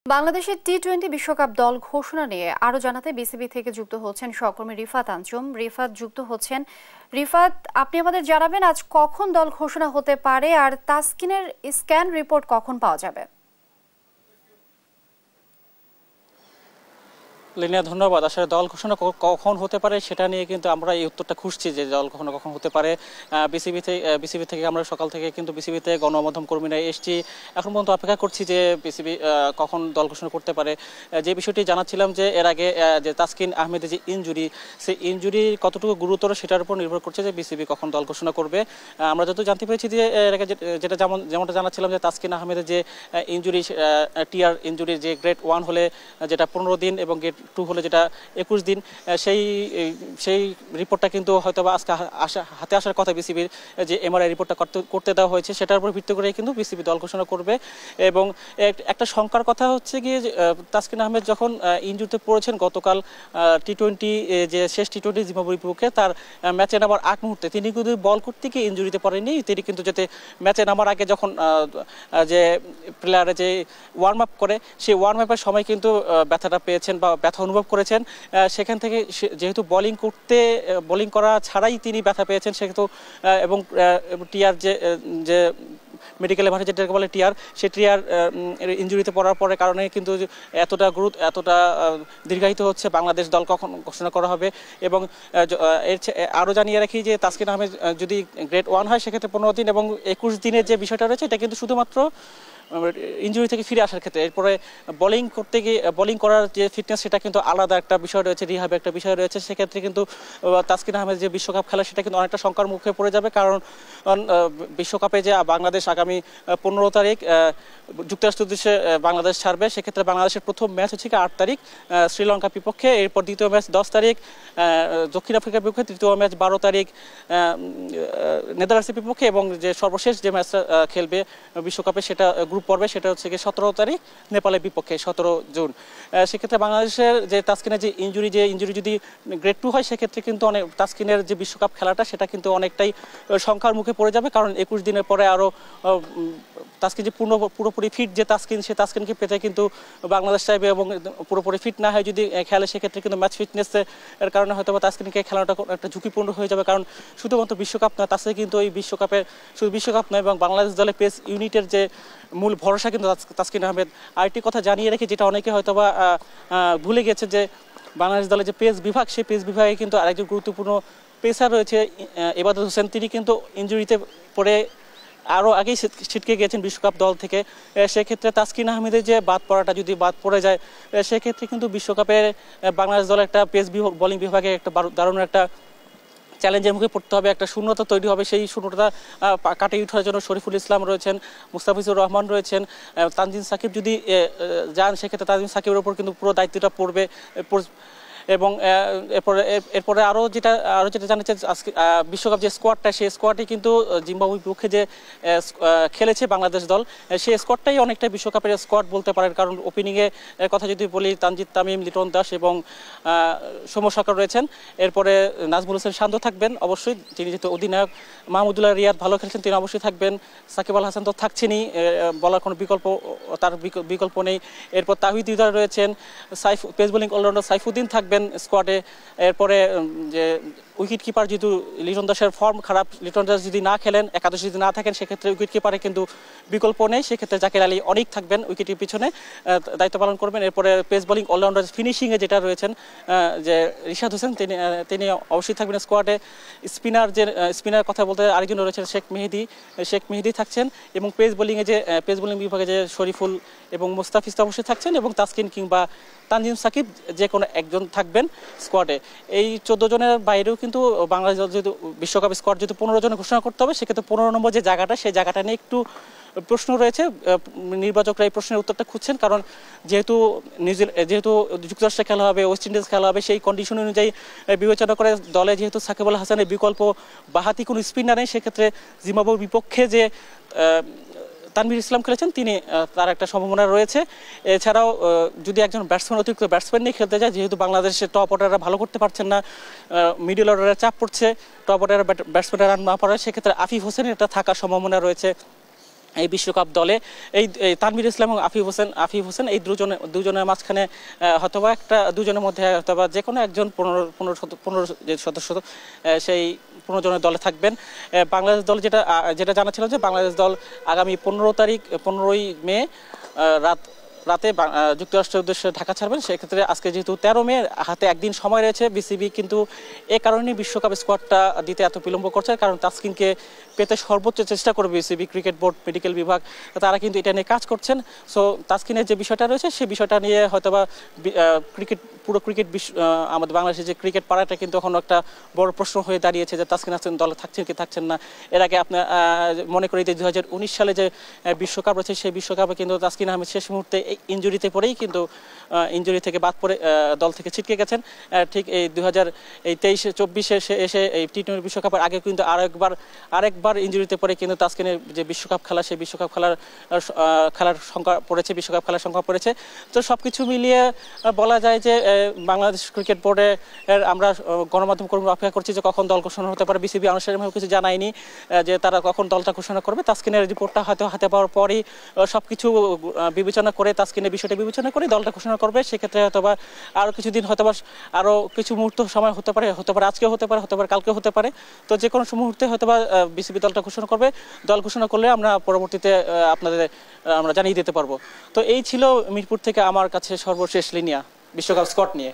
বাংলাদেশের টি-20 বিশ্বকাপ দল ঘোষণা নিয়ে আরো জানাতে বিসিবি থেকে যুক্ত হচ্ছেন সহকর্মী রিফাত আঞ্জুম। রিফাত যুক্ত হচ্ছেন। রিফাত, আপনি আমাদের জানাবেন আজ কখন দল ঘোষণা হতে পারে আর তাসকিনের স্ক্যান রিপোর্ট কখন পাওয়া যাবে? লিনিয়া, ধন্যবাদ। আসলে দল ঘোষণা কখন হতে পারে সেটা নিয়ে কিন্তু আমরা এই উত্তরটা খুঁজছি যে দল ঘোষণা কখন হতে পারে। বিসিবি থেকে আমরা সকাল থেকে কিন্তু বিসিবিতে গণমাধ্যম কর্মীরা এসেছি, এখন পর্যন্ত অপেক্ষা করছি যে বিসিবি কখন দল ঘোষণা করতে পারে। যে বিষয়টি জানাচ্ছিলাম যে এর আগে যে তাসকিন আহমেদের যে ইনজুরি, সেই ইনজুরি কতটুকু গুরুতর সেটার উপর নির্ভর করছে যে বিসিবি কখন দল ঘোষণা করবে। আমরা যত জানতে পেরেছি যে এর আগে যেটা যেমনটা জানাচ্ছিলাম যে তাসকিন আহমেদের যে ইনজুরি, টিআর ইনজুরি, যে গ্রেড 1 হলে যেটা 15 দিন এবং গ্রেড 2 হলে যেটা 21 দিন, সেই রিপোর্টটা কিন্তু হয়তো বা আজকে হাতে আসার কথা বিসিবির, যে এমআরআই রিপোর্টটা করতে দেওয়া হয়েছে সেটার উপর ভিত্তি করে কিন্তু বিসিবি দল ঘোষণা করবে। এবং একটা শঙ্কার কথা হচ্ছে গিয়ে তাসকিন আহমেদ যখন ইনজুরিতে পড়েছেন গতকাল টি-20, যে শেষ টি-20 জিম্বাবুয়ের বিপক্ষে, তার ম্যাচে নামার আগ মুহূর্তে তিনি কিন্তু বল করতে গিয়ে ইনজুরিতে পড়েননি। তিনি কিন্তু যাতে ম্যাচে নামার আগে যখন যে প্লেয়ারে যে ওয়ার্ম আপ করে, সেই ওয়ার্ম আপের সময় কিন্তু ব্যথাটা পেয়েছেন বা ব্যথা অনুভব করেছেন। সেখান থেকে যেহেতু বোলিং করা ছাড়াই তিনি ব্যথা পেয়েছেন সেহেতু, এবং টিআর যে মেডিকেলে ভাষা যেটাকে বলে টিআর, সেই টিআর ইনজুরিতে পড়ার পরে কারণে কিন্তু এতটা দীর্ঘায়িত হচ্ছে বাংলাদেশ দল কখন ঘোষণা করা হবে। এবং আরও জানিয়ে রাখি যে তাসকিন আহমেদ যদি গ্রেড 1 হয় সেক্ষেত্রে 15 দিন, এবং 21 দিনের যে বিষয়টা রয়েছে এটা কিন্তু শুধুমাত্র ইনজুরি থেকে ফিরে আসার ক্ষেত্রে। এরপরে বোলিং করার যে ফিটনেস সেটা কিন্তু আলাদা একটা বিষয় রয়েছে, রিহাবে একটা বিষয় রয়েছে। সেক্ষেত্রে কিন্তু তাসকিন আহমেদ যে বিশ্বকাপ খেলা সেটা কিন্তু অনেকটা শঙ্কার মুখে পড়ে যাবে, কারণ বিশ্বকাপে যে বাংলাদেশ আগামী 15 তারিখ যুক্তরাষ্ট্রের উদ্দেশ্যে বাংলাদেশ ছাড়বে। সেক্ষেত্রে বাংলাদেশের প্রথম ম্যাচ হচ্ছে 8 তারিখ শ্রীলঙ্কার বিপক্ষে, এরপর দ্বিতীয় ম্যাচ 10 তারিখ দক্ষিণ আফ্রিকার বিপক্ষে, তৃতীয় ম্যাচ 12 তারিখ নেদারল্যান্ডসের বিপক্ষে, এবং যে সর্বশেষ যে ম্যাচটা খেলবে বিশ্বকাপে সেটা গ্রুপ পর্বে, সেটা হচ্ছে 17 তারিখ নেপালের বিপক্ষে 17 জুন। সেক্ষেত্রে বাংলাদেশের যে তাসকিনের যে ইনজুরি যদি গ্রেড 2 হয় সেক্ষেত্রে কিন্তু তাসকিনের যে বিশ্বকাপ খেলাটা সেটা কিন্তু অনেকটাই শঙ্কার মুখে পড়ে যাবে, কারণ 21 দিনের পরে আরও তাসকিন যে পুরোপুরি ফিট যে সে তাসকিনকে পেতে কিন্তু বাংলাদেশ চাইবে, এবং পুরোপুরি ফিট না হয় যদি খেলে সেক্ষেত্রে কিন্তু ম্যাচ ফিটনেসের কারণে হয়তো বা তাসকিনকে খেলাটা একটা ঝুঁকিপূর্ণ হয়ে যাবে, কারণ শুধুমাত্র বিশ্বকাপ নয়, তাছাড়া কিন্তু এই শুধু বিশ্বকাপ নয়, এবং বাংলাদেশ দলের পেস ইউনিটের যে মূল ভরসা কিন্তু তাসকিন আহমেদ। আরেকটি কথা জানিয়ে রেখে যেটা অনেকে হয়তো বা ভুলে গেছে, যে বাংলাদেশ দলের যে পেস বিভাগ, সেই পেস বিভাগে কিন্তু আরেকজন গুরুত্বপূর্ণ পেসার রয়েছে ইবাদত হোসেন। তিনি কিন্তু ইনজুরিতে পড়ে আরও আগেই ছিটকে গিয়েছেন বিশ্বকাপ দল থেকে। সেক্ষেত্রে তাসকিন আহমেদের যে বাদ পড়ে যায় সেক্ষেত্রে কিন্তু বিশ্বকাপে বাংলাদেশ দলের একটা পেস বোলিং বিভাগে একটা দারুণ একটা চ্যালেঞ্জের মুখে পড়তে হবে, একটা শূন্যতা তৈরি হবে। সেই শূন্যতা কাটিয়ে ওঠার জন্য শরীফুল ইসলাম রয়েছেন, মুস্তাফিজুর রহমান রয়েছেন, তানজিম সাকিব যদি যান সেক্ষেত্রে তানজিম সাকিবের উপর কিন্তু পুরো দায়িত্বটা পড়বে। এবং এরপরে আরও যেটা জানাচ্ছে, আজকে বিশ্বকাপ যে স্কোয়াডটা, সেই স্কোয়াডটি কিন্তু জিম্বাবুয়ের বিপক্ষে যে খেলেছে বাংলাদেশ দল, সেই স্কোয়াডটাই অনেকটা বিশ্বকাপের স্কোয়াড বলতে পারেন, কারণ ওপেনিংয়ে কথা যদি বলি তানজিদ তামিম, লিটন দাস এবং সৌম্য সরকার রয়েছেন। এরপরে নাজমুল হোসেন শান্ত থাকবেন অবশ্যই, তিনি যেহেতু অধিনায়ক। মাহমুদুল্লাহ রিয়াদ ভালো খেলছেন, তিনি অবশ্যই থাকবেন। সাকিব আল হাসান তো থাকছেনই, বলার কোনো বিকল্প নেই। এরপর তাহিদ হৃদয় রয়েছেন, পেস বোলিং অলরাউন্ডার সাইফুদ্দিন থাকবেন স্কোয়াডে। এরপরে যে উইকেট কিপার, যেহেতু লিটন দাসের ফর্ম খারাপ, লিটন দাস যদি না খেলেন, একাদশে যদি না থাকেন সেক্ষেত্রে উইকেট কিপারে কিন্তু বিকল্প নেই, সেক্ষেত্রে জাকির আলী অনেক থাকবেন উইকেটের পিছনে, দায়িত্ব পালন করবেন। এরপরে পেস বোলিং অলরাউন্ডার ফিনিশিংয়ে যেটা রয়েছেন যে রিশাদ হোসেন, তিনি অবশ্যই থাকবেন স্কোয়াডে। স্পিনার কথা বলতে আরেকজন রয়েছেন শেখ মেহেদি থাকছেন, এবং পেস বোলিং বিভাগে যে শরীফুল এবং মুস্তাফিজ অবশ্যই থাকছেন, এবং তাসকিন কিংবা তানজিম সাকিব যে কোনো একজন থাকবেন স্কোয়াডে। এই 14 জনের বাইরেও কিন্তু বাংলাদেশ যেহেতু বিশ্বকাপ স্কোয়াড যেহেতু 15 জনের ঘোষণা করতে হবে, সেক্ষেত্রে 15 নম্বর যে জায়গাটা, সেই জায়গাটা নিয়ে একটু প্রশ্ন রয়েছে। নির্বাচকরা এই প্রশ্নের উত্তরটা খুঁজছেন, কারণ যেহেতু যুক্তরাষ্ট্রে খেলা হবে, ওয়েস্ট ইন্ডিজ খেলা হবে, সেই কন্ডিশন অনুযায়ী বিবেচনা করে দলে যেহেতু সাকিব আল হাসানের বিকল্প বাহাতি কোনো স্পিনার নেই, সেক্ষেত্রে জিম্বাবুয়ের বিপক্ষে যে তানভীর ইসলাম খেলেছেন, তার একটা সম্ভাবনা রয়েছে। এছাড়াও যদি একজন অতিরিক্ত ব্যাটসম্যান নিয়ে খেলতে যায়, যেহেতু বাংলাদেশের টপ অর্ডাররা ভালো করতে পারছেন না, মিডল অর্ডারে চাপ পড়ছে, টপ অর্ডারের ব্যাটসম্যানরা রান না পারে, সেক্ষেত্রে আফিফ হোসেনের এটা থাকার সম্ভাবনা রয়েছে। এই বিশ্বকাপ দলে এই তানভীর ইসলাম এবং আফিফ হোসেন এই দুজনের মাঝখানে হয়তোবা দুজনের মধ্যে হয়তোবা যে কোনো একজন 15 যে সদস্য সেই 15 জনের দলে থাকবেন। বাংলাদেশ দল যেটা জানা ছিল যে বাংলাদেশ দল আগামী 15ই মে রাতে যুক্তরাষ্ট্রের উদ্দেশ্যে ঢাকা ছাড়বেন। সেক্ষেত্রে আজকে যেহেতু 13 মে হাতে একদিন সময় রয়েছে, বিসিবি কিন্তু এ কারণেই বিশ্বকাপ স্কোয়াডটা দিতে এত বিলম্ব করছে, কারণ তাসকিনকে পেতে সর্বোচ্চ চেষ্টা করবে বিসিবি, ক্রিকেট বোর্ড, মেডিকেল বিভাগ, তারা কিন্তু এটা নিয়ে কাজ করছেন। সো তাসকিনের যে বিষয়টা রয়েছে সেই বিষয়টা নিয়ে হয়তোবা পুরো ক্রিকেট আমাদের বাংলাদেশের যে ক্রিকেট পাড়াটা কিন্তু এখন একটা বড় প্রশ্ন হয়ে দাঁড়িয়েছে যে তাসকিন হাসান দলে থাকছেন কি থাকছেন না। এর আগে আপনার মনে করি যে 2019 সালে যে বিশ্বকাপ রয়েছে সেই বিশ্বকাপে কিন্তু তাসকিন আহমেদ শেষ মুহূর্তে ইনজুরিতে পড়েই কিন্তু ইনজুরি থেকে বাদ পড়ে দল থেকে ছিটকে গেছেন। ঠিক এই 2023-24 এসে এই টি-20 বিশ্বকাপের আগে কিন্তু আরেকবার ইনজুরিতে পড়ে কিন্তু তাসকিনের যে বিশ্বকাপ খেলা সেই বিশ্বকাপ খেলার সংখ্যা পড়েছে। তো সবকিছু মিলিয়ে বলা যায় যে বাংলাদেশ ক্রিকেট বোর্ডে আমরা গণমাধ্যম কর্মী অপেক্ষা করছি যে কখন দল ঘোষণা হতে পারে। বিসিবি আনুষ্ঠানিকভাবে কিছু জানায়নি যে তারা কখন দলটা ঘোষণা করবে। তাসকিনের রিপোর্টটা হয়তো হাতে পাওয়ার পরই সবকিছু বিবেচনা করে তাসকিনের বিষয়টা বিবেচনা করে দলটা ঘোষণা করবে। সেক্ষেত্রে হয়তোবা আরও কিছুদিন হয়তোবা আরও কিছু মুহূর্ত সময় হতে পারে আজকেও হতে পারে কালকেও হতে পারে। তো যে কোনো মুহূর্তে হয়তোবা বিসিবি দলটা ঘোষণা করবে। দল ঘোষণা করলে আমরা পরবর্তীতে আমরা জানিয়ে দিতে পারবো। তো এই ছিল মিরপুর থেকে আমার কাছে সর্বশেষ লিনিয়া বিশ্বকাপ স্কট নিয়ে।